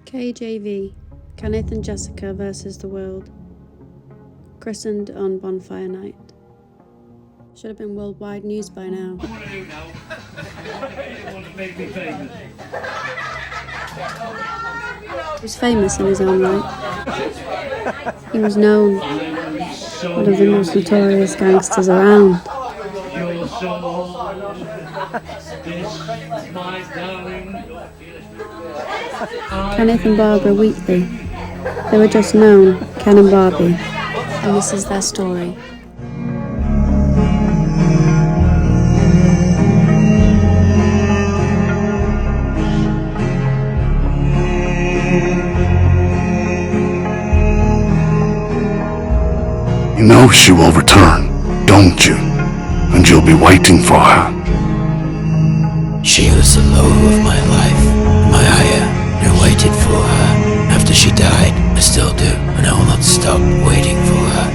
KJV, Kenneth and Jessica versus the world. Christened on Bonfire Night. Should have been worldwide news by now. What do you know? You want to make me famous? He was famous in his own right. He was known, one of the most notorious gangsters around. Your soul, this, my darling. Kenneth and Barbara Wheatley. They were just known Ken and Barbie, and this is their story. You know she will return, don't you? And you'll be waiting for her. She was the love of my life, my higher, and I waited for her. After she died, I still do, and I will not stop waiting for her.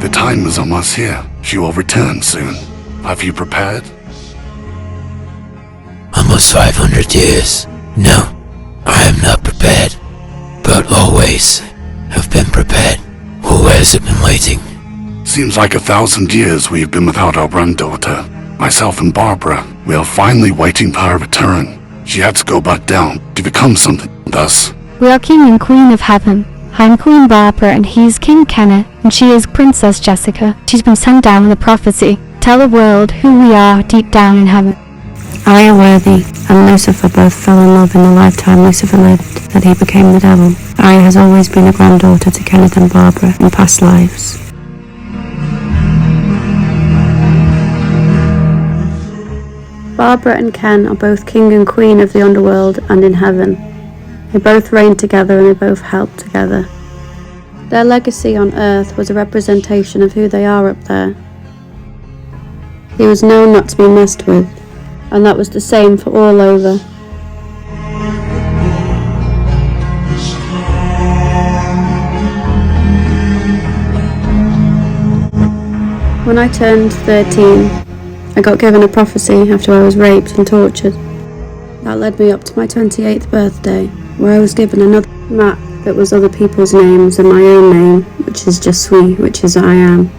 The time is almost here. She will return soon. Have you prepared? Almost 500 years. No, I am not prepared, but always have been prepared. Always have been waiting. Seems like 1,000 years we've been without our granddaughter. Myself and Barbara, we are finally waiting for her return. She had to go back down to become something thus. We are King and Queen of Heaven. I'm Queen Barbara and he's King Kenneth, and she is Princess Jessica. She's been sent down with a prophecy. Tell the world who we are deep down in heaven. I am worthy, and Lucifer both fell in love in the lifetime Lucifer lived, that he became the devil. I has always been a granddaughter to Kenneth and Barbara in past lives. Barbara and Ken are both king and queen of the underworld and in heaven. They both reigned together and they both helped together. Their legacy on earth was a representation of who they are up there. He was known not to be messed with, and that was the same for all over. When I turned 13, I got given a prophecy after I was raped and tortured. That led me up to my 28th birthday, where I was given another map that was other people's names and my own name, which is Je suis, which is I am.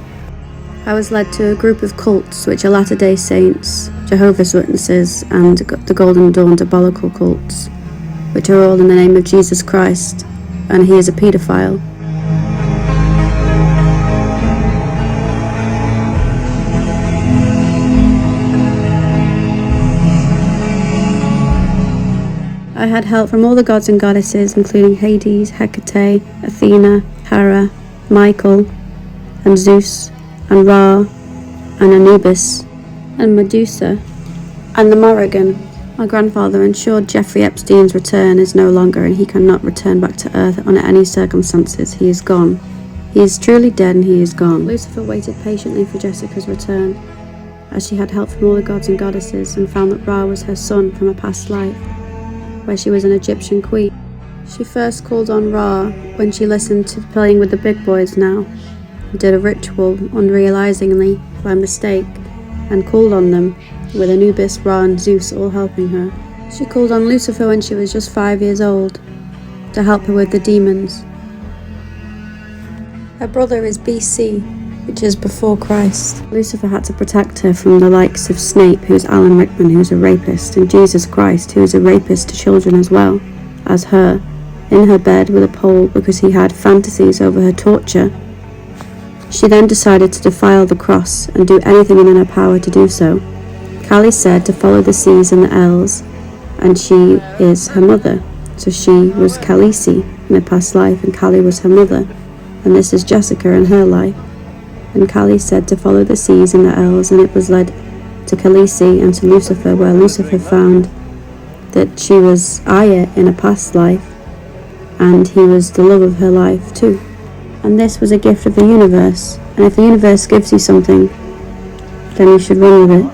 I was led to a group of cults, which are Latter-day Saints, Jehovah's Witnesses, and the Golden Dawn diabolical cults, which are all in the name of Jesus Christ, and he is a paedophile. I had help from all the gods and goddesses, including Hades, Hecate, Athena, Hera, Michael, and Zeus, and Ra, and Anubis, and Medusa, and the Morrigan. My grandfather ensured Jeffrey Epstein's return is no longer, and he cannot return back to Earth under any circumstances. He is gone. He is truly dead and he is gone. Lucifer waited patiently for Jessica's return, as she had help from all the gods and goddesses, and found that Ra was her son from a past life, where she was an Egyptian queen. She first called on Ra when she listened to Playing with the Big Boys Now, and did a ritual unrealizingly by mistake, and called on them, with Anubis, Ra and Zeus all helping her. She called on Lucifer when she was just 5 years old, to help her with the demons. Her brother is BC, which is before Christ. Lucifer had to protect her from the likes of Snape, who's Alan Rickman, who's a rapist, and Jesus Christ, who is a rapist to children as well as her, in her bed with a pole because he had fantasies over her torture. She then decided to defile the cross and do anything in her power to do so. Kali said to follow the C's and the L's, and she is her mother. So she was Khaleesi in her past life, and Kali was her mother, and this is Jessica in her life. And Kali said to follow the C's and the L's, and it was led to Khaleesi and to Lucifer, where Lucifer found that she was Aya in a past life, and he was the love of her life too. And this was a gift of the universe, and if the universe gives you something, then you should run with it.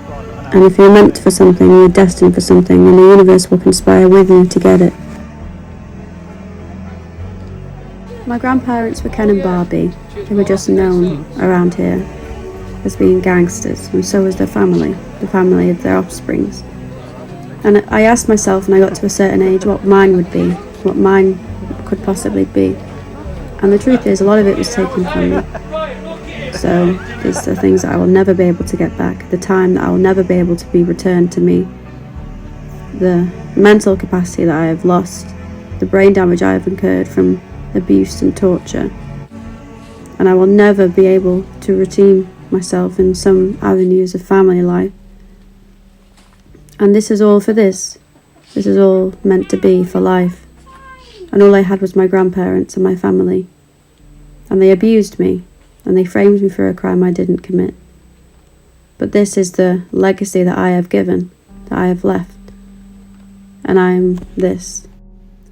And if you're meant for something, you're destined for something, then the universe will conspire with you to get it. My grandparents were Ken and Barbie. They were just known around here as being gangsters, and so was their family, the family of their offsprings. And I asked myself when I got to a certain age what mine would be, what mine could possibly be. And the truth is, a lot of it was taken from me. So there's the things that I will never be able to get back, the time that I will never be able to be returned to me, the mental capacity that I have lost, the brain damage I have incurred from abuse and torture. And I will never be able to redeem myself in some avenues of family life. And this is all for this. This is all meant to be for life. And all I had was my grandparents and my family. And they abused me, and they framed me for a crime I didn't commit. But this is the legacy that I have given, that I have left. And I am this.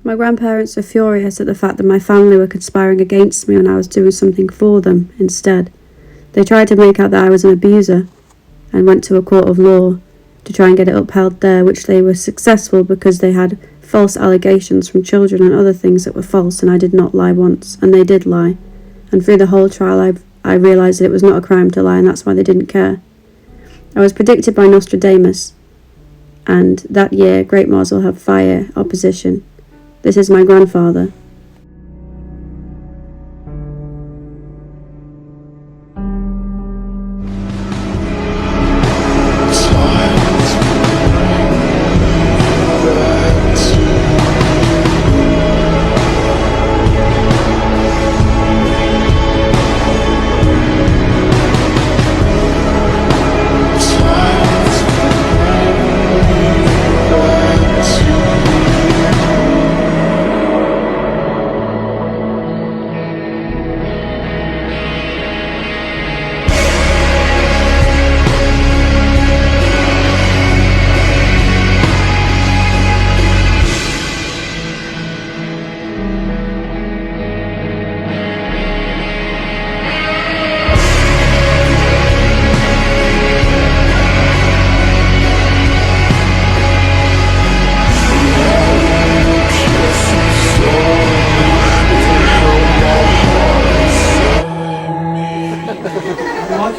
My grandparents are furious at the fact that my family were conspiring against me when I was doing something for them instead. They tried to make out that I was an abuser and went to a court of law to try and get it upheld there, which they were successful because they had false allegations from children and other things that were false, and I did not lie once, and they did lie. And through the whole trial I realised that it was not a crime to lie, and that's why they didn't care. I was predicted by Nostradamus, and that year Great Mars will have fire opposition. This is my grandfather.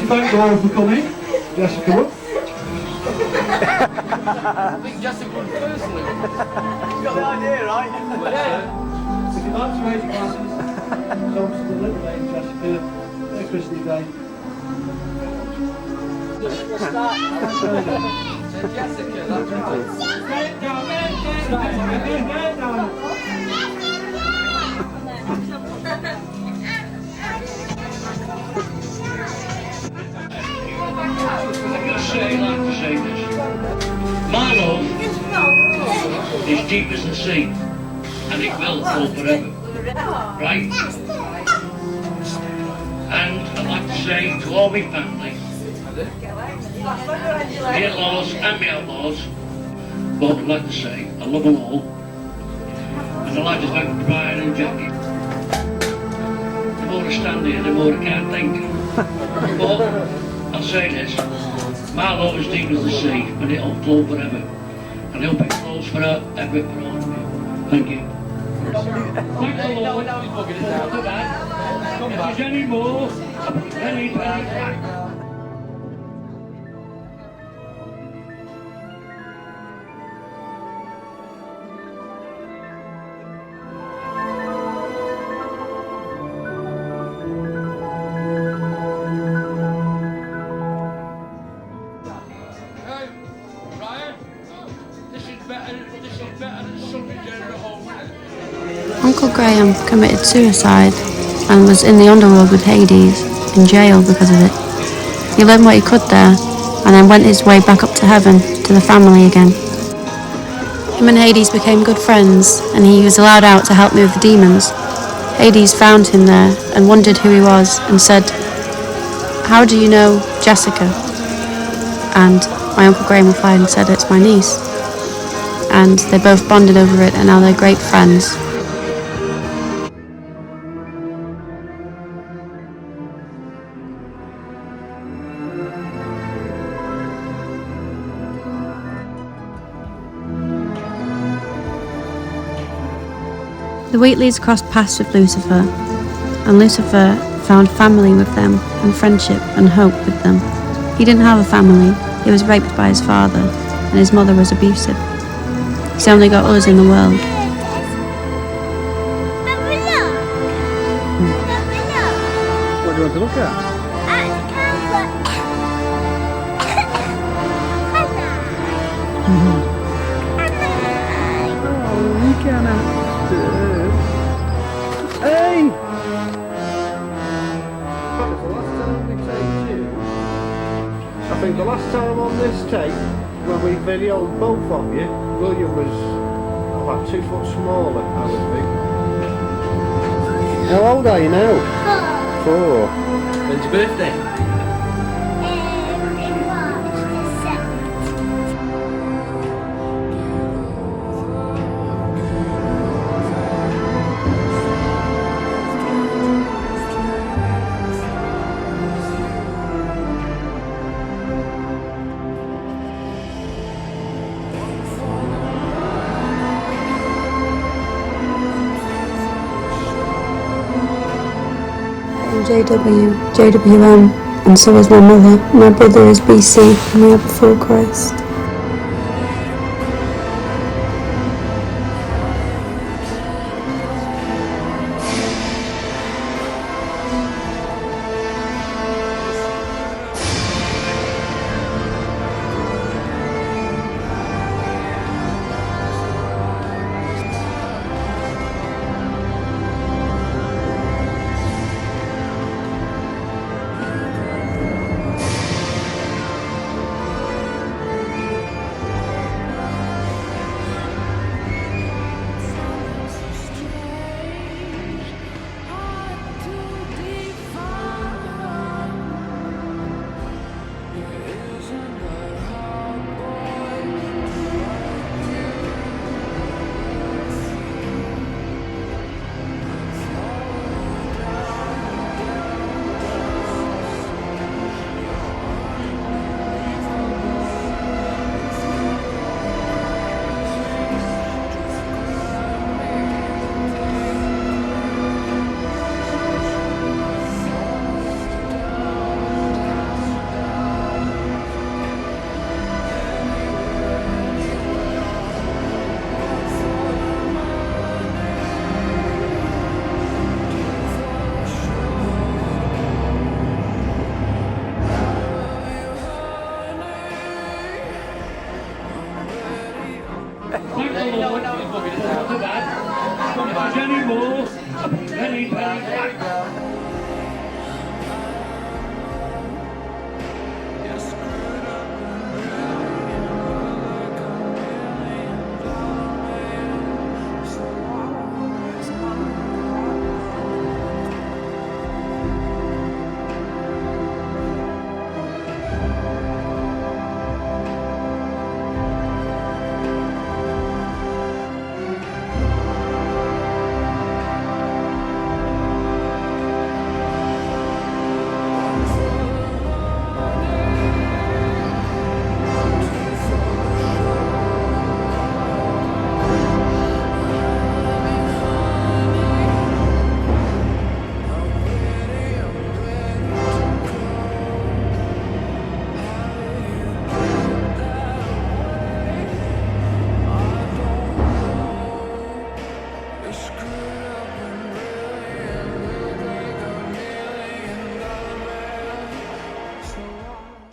Thank you all for coming. Jessica. I think Jessica would personally. You got the idea, right? Well, yeah. If you'd like to raise your glasses, toast to the little name Jessica, their Christmas Day. So Jessica, that's I'd like to say this. My love is deep as the sea, and it will go forever. Right? And I'd like to say to all my family, my in-laws and my outlaws, but I'd like to say I love them all. And I'd like to thank Brian and Jackie. The more I stand here, the more I can't think. But I'll say this, my love is deep as the sea, and it'll flow forever. And I hope it flows forever for all of you. Thank you. Thank the Lord. If there's any more, I'll be very back. Uncle Graham committed suicide and was in the underworld with Hades, in jail because of it. He learned what he could there, and then went his way back up to heaven, to the family again. Him and Hades became good friends, and he was allowed out to help me with the demons. Hades found him there and wondered who he was and said, "How do you know Jessica?" And my Uncle Graham replied and said, "It's my niece." And they both bonded over it, and now they're great friends. The Wheatleys crossed paths with Lucifer, and Lucifer found family with them, and friendship and hope with them. He didn't have a family, he was raped by his father, and his mother was abusive. He's only got us in the world. What do you want to look at? Oh, you cannot. Hey! I think the last time on this tape, when we videoed both of you, William was about 2 foot smaller, I would think. How old are you now? 4. When's your birthday? I'm JW, JWM, and so is my mother. My brother is BC, and we are before Christ. Thank the Lord. Not too bad. Don't touch any more. Penny black.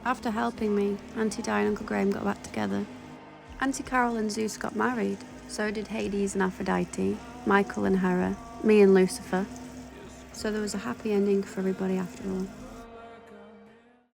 After helping me, Auntie Di and Uncle Graham got back together. Auntie Carol and Zeus got married. So did Hades and Aphrodite, Michael and Hera, me and Lucifer. So there was a happy ending for everybody after all.